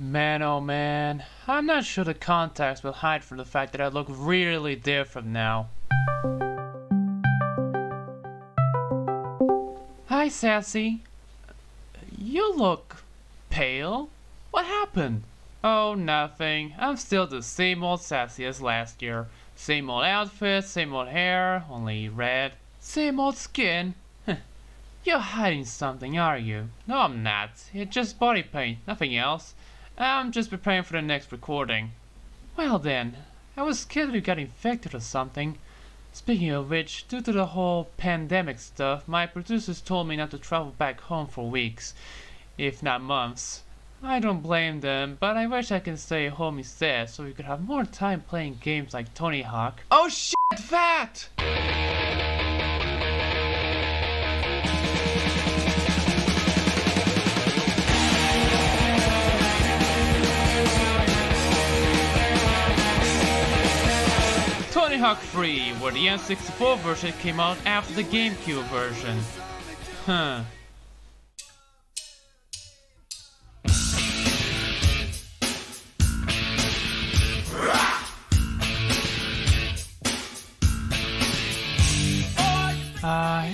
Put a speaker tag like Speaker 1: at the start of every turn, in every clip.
Speaker 1: Man, oh man, I'm not sure the context will hide from the fact that I look really different now. Hi, Sassy. You look pale? What happened? Oh, nothing. I'm still the same old Sassy as last year. Same old outfit, same old hair, only red. Same old skin. You're hiding something, are you? No, I'm not. It's just body paint, nothing else. I'm just preparing for the next recording. Well then, I was scared you got infected or something. Speaking of which, due to the whole pandemic stuff, my producers told me not to travel back home for weeks, if not months. I don't blame them, but I wish I could stay home instead so we could have more time playing games like Tony Hawk. Oh shit, that! Tony Hawk 3, where the N64 version came out after the GameCube version. Huh.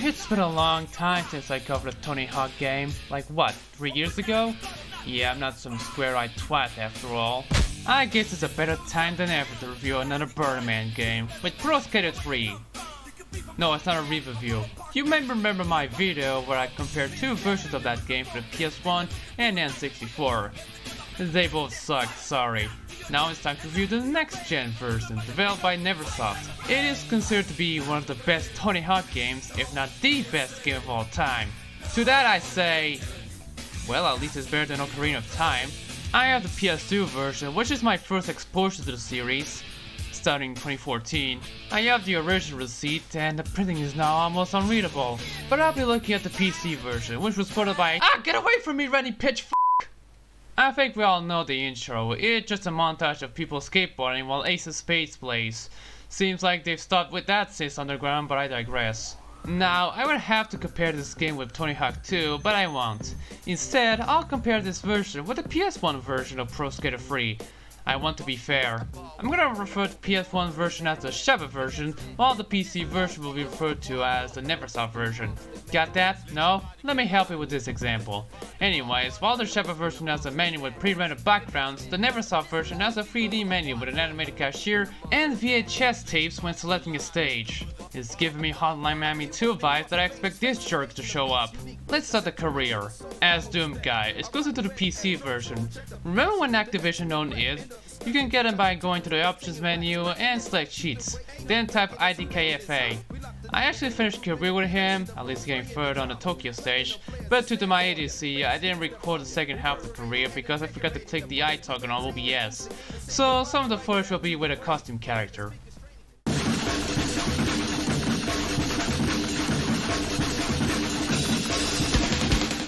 Speaker 1: It's been a long time since I covered a Tony Hawk game. Like what, 3 years ago? Yeah, I'm not some square-eyed twat after all. I guess it's a better time than ever to review another Birdman game with Pro Skater 3. No, it's not a review. You may remember my video where I compared two versions of that game for the PS1 and N64. They both sucked, sorry. Now it's time to review the next-gen version, developed by Neversoft. It is considered to be one of the best Tony Hawk games, if not the best game of all time. To that I say, well, at least it's better than Ocarina of Time. I have the PS2 version, which is my first exposure to the series, starting in 2014. I have the original receipt, and the printing is now almost unreadable. But I'll be looking at the PC version, which was ported by— get away from me, Rennie Pitch f***! I think we all know the intro. It's just a montage of people skateboarding while Ace of Spades plays. Seems like they've stopped with that since Underground, but I digress. Now, I would have to compare this game with Tony Hawk 2, but I won't. Instead, I'll compare this version with the PS1 version of Pro Skater 3. I want to be fair. I'm gonna refer to the PS1 version as the Sheva version, while the PC version will be referred to as the Neversoft version. Got that? No? Let me help you with this example. Anyways, while the Sheva version has a menu with pre-rendered backgrounds, the Neversoft version has a 3D menu with an animated cashier and VHS tapes when selecting a stage. It's giving me Hotline Miami 2 vibes that I expect this jerk to show up. Let's start the career. As Doom Guy, exclusive to the PC version. Remember when Activision owned id? You can get him by going to the options menu and select cheats, then type IDKFA. I actually finished career with him, at least getting third on the Tokyo stage, but due to my idiocy, I didn't record the second half of the career because I forgot to click the eye token on OBS. So some of the footage will be with a costume character.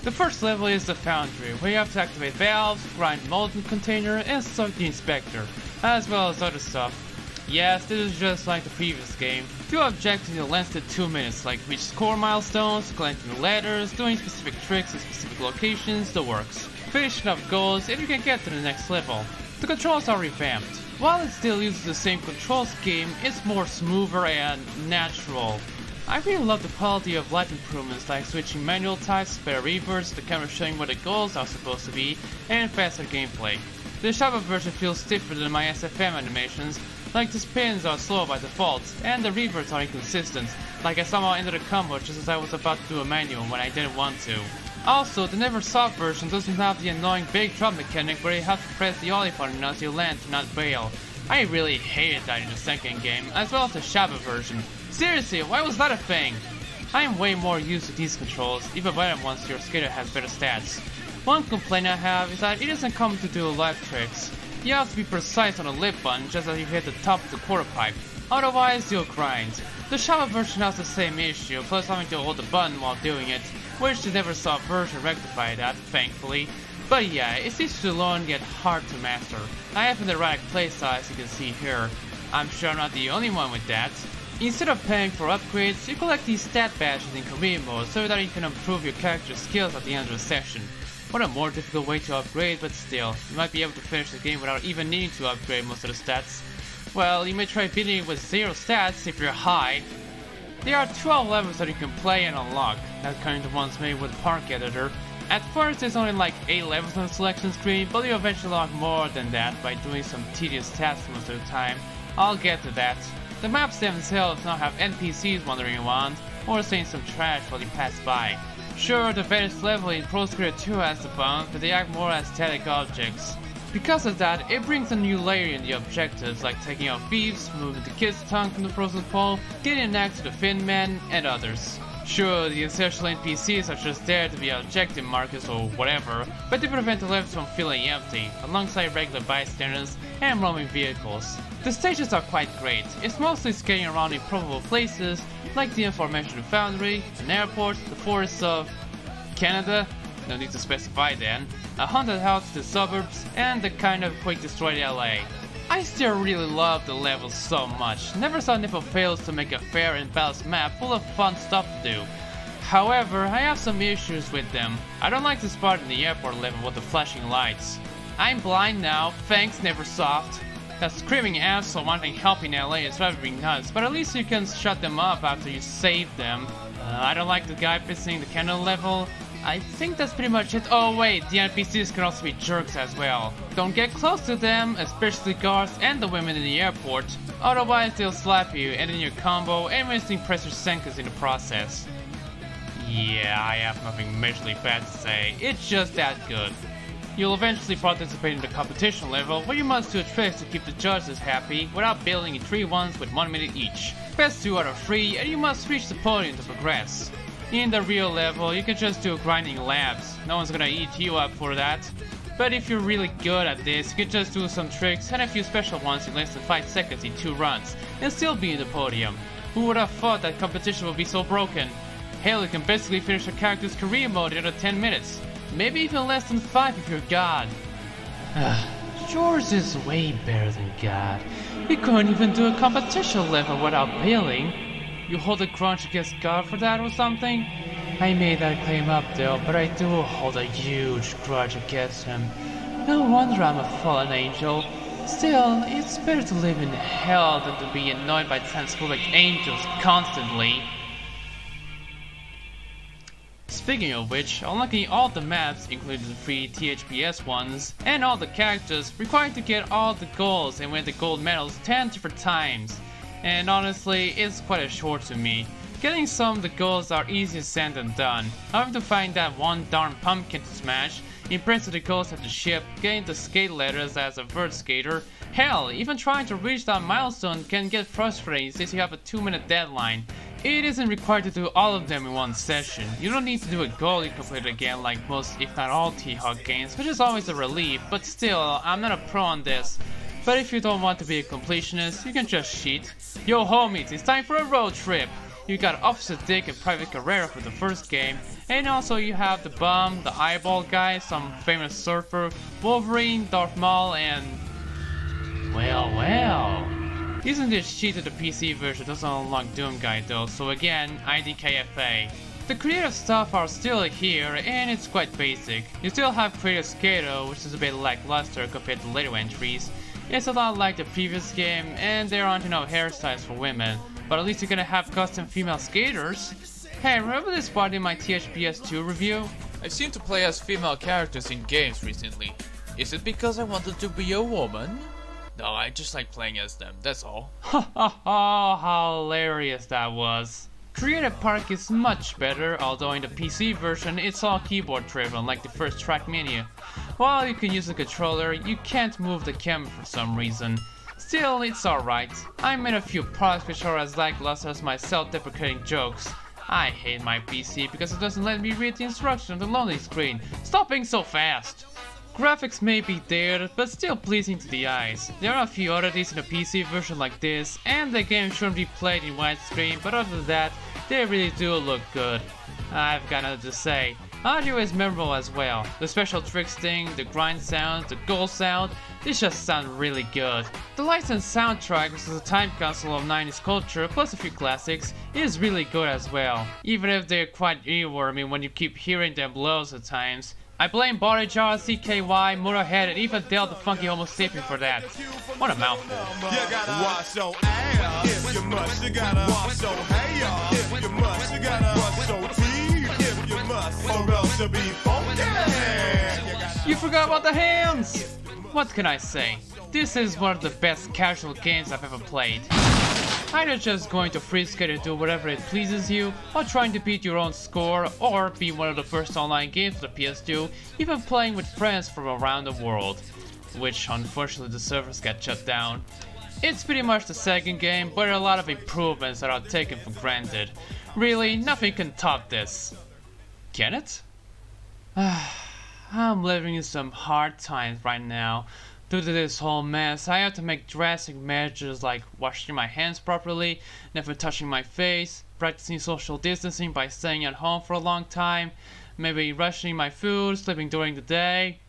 Speaker 1: The first level is the Foundry, where you have to activate valves, grind molten container, and start the inspector, as well as other stuff. Yes, this is just like the previous game. Few objectives in less than 2 minutes, like reach score milestones, collecting letters, doing specific tricks in specific locations, the works. Finishing up goals if you can get to the next level. The controls are revamped. While it still uses the same control scheme, it's more smoother and natural. I really love the quality of light improvements like switching manual types, better reverse, the camera showing where the goals are supposed to be, and faster gameplay. The Shava version feels stiffer than my SFM animations, like the spins are slow by default, and the reverts are inconsistent, like I somehow ended a combo just as I was about to do a manual when I didn't want to. Also, the Neversoft version doesn't have the annoying big drop mechanic where you have to press the ollie button as you land to not bail. I really hated that in the second game, as well as the Shava version. Seriously, why was that a thing? I am way more used to these controls, even better once your skater has better stats. One complaint I have is that it isn't common to do life tricks. You have to be precise on the lip button just as you hit the top of the quarter pipe, otherwise you'll grind. The Shava version has the same issue, plus having to hold the button while doing it, which the Neversoft version rectified that, thankfully. But yeah, it's easy to learn yet hard to master. I have an erratic playstyle as you can see here. I'm sure I'm not the only one with that. Instead of paying for upgrades, you collect these stat badges in career mode so that you can improve your character's skills at the end of the session. What a more difficult way to upgrade, but still, you might be able to finish the game without even needing to upgrade most of the stats. Well, you may try beating it with 0 stats if you're high. There are 12 levels that you can play and unlock, not counting the ones made with Park Editor. At first there's only like 8 levels on the selection screen, but you eventually unlock more than that by doing some tedious tasks most of the time. I'll get to that. The maps themselves now have NPCs wandering around, or saying some trash while you pass by. Sure, the various level in Pro Skater 2 has the bounce, but they act more as static objects. Because of that, it brings a new layer in the objectives, like taking out thieves, moving the kid's tongue from the frozen pole, getting an axe to the Fin Man, and others. Sure, the essential NPCs are just there to be objective markers or whatever, but they prevent the levels from feeling empty, alongside regular bystanders and roaming vehicles. The stages are quite great. It's mostly skating around improbable places, like the aforementioned foundry, an airport, the forests of Canada, no need to specify then, a haunted house to the suburbs, and the kind of quick destroyed LA. I still really love the levels so much. Neversoft never fails to make a fair and balanced map full of fun stuff to do. However, I have some issues with them. I don't like the spot in the airport level with the flashing lights. I'm blind now, thanks Neversoft. That screaming asshole wanting help in LA is driving me nuts, but at least you can shut them up after you save them. I don't like the guy visiting the cannon level. I think that's pretty much it. Oh wait, the NPCs can also be jerks as well. Don't get close to them, especially guards and the women in the airport. Otherwise they'll slap you, ending your combo and wasting pressure seconds in the process. Yeah, I have nothing majorly bad to say. It's just that good. You'll eventually participate in the competition level, where you must do tricks to keep the judges happy without building in 3 ones with 1 minute each. Best 2 out of 3, and you must reach the podium to progress. In the real level, you can just do grinding laps. No one's gonna eat you up for that. But if you're really good at this, you can just do some tricks and a few special ones in less than 5 seconds in 2 runs, and still be in the podium. Who would have thought that competition would be so broken? Hell, you can basically finish a character's career mode in under 10 minutes. Maybe even less than 5 if you're God. Yours is way better than God. You couldn't even do a competition level without failing. You hold a grudge against God for that or something? I made that claim up though, but I do hold a huge grudge against him. No wonder I'm a fallen angel. Still, it's better to live in hell than to be annoyed by transphobic angels constantly. Speaking of which, unlocking all the maps, including the 3 THPS ones, and all the characters, required to get all the golds and win the gold medals 10 different times. And honestly, it's quite a chore to me. Getting some of the goals are easier said than done. Having to find that one darn pumpkin to smash, impressing the goals at the ship, getting the skate letters as a vert skater. Hell, even trying to reach that milestone can get frustrating since you have a 2-minute deadline. It isn't required to do all of them in one session. You don't need to do a goal you complete again like most if not all T-Hawk games, which is always a relief, but still, I'm not a pro on this. But if you don't want to be a completionist, you can just cheat. Yo homies, it's time for a road trip! You got Officer Dick and Private Carrera for the first game, and also you have the Bum, the Eyeball guy, some famous surfer, Wolverine, Darth Maul, and... Well... Using this cheat to the PC version doesn't unlock Doom Guy though, so again, IDKFA. The creative stuff are still here, and it's quite basic. You still have Creative Skater, which is a bit lackluster compared to later entries. It's a lot like the previous game, and there aren't enough hairstyles for women, but at least you're gonna have custom female skaters. Hey, remember this part in my THPS 2 review?
Speaker 2: I seem to play as female characters in games recently. Is it because I wanted to be a woman? No, I just like playing as them, that's all.
Speaker 1: Ha ha ha, how hilarious that was. Creative Park is much better, although in the PC version it's all keyboard driven like the first track menu. While you can use a controller, you can't move the camera for some reason. Still, it's alright. I made a few products which are as lackluster as my self-deprecating jokes. I hate my PC because it doesn't let me read the instructions on the loading screen. Stop being so fast! Graphics may be there, but still pleasing to the eyes. There are a few oddities in a PC version like this, and the game shouldn't be played in widescreen, but other than that, they really do look good. I've got nothing to say. Audio is memorable as well. The special tricks thing, the grind sound, the goal sound, these just sound really good. The licensed soundtrack, which is a time capsule of 90s culture plus a few classics, is really good as well. Even if they're quite earwormy when you keep hearing them loads of times. I blame Body Jar, CKY, Murrowhead, and even Dale the Funky Homo Sapien for that. What a mouthful.
Speaker 3: You gotta wash your ass if you must. You gotta wash your hair if you must. You gotta brush your teeth if you must, or else you'll be funky.
Speaker 1: You forgot about the hands! What can I say? This is one of the best casual games I've ever played. Either just going to free skate and do whatever it pleases you, or trying to beat your own score, or be one of the first online games for the PS2, even playing with friends from around the world. Which unfortunately the servers got shut down. It's pretty much the second game, but there are a lot of improvements that are taken for granted. Really, nothing can top this. Can it? I'm living in some hard times right now. Due to this whole mess, I have to make drastic measures like washing my hands properly, never touching my face, practicing social distancing by staying at home for a long time, maybe rationing my food, sleeping during the day.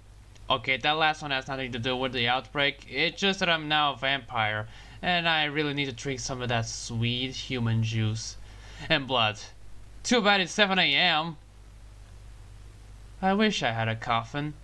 Speaker 1: Okay, that last one has nothing to do with the outbreak, it's just that I'm now a vampire, and I really need to drink some of that sweet human juice. And blood. Too bad it's 7 AM. I wish I had a coffin.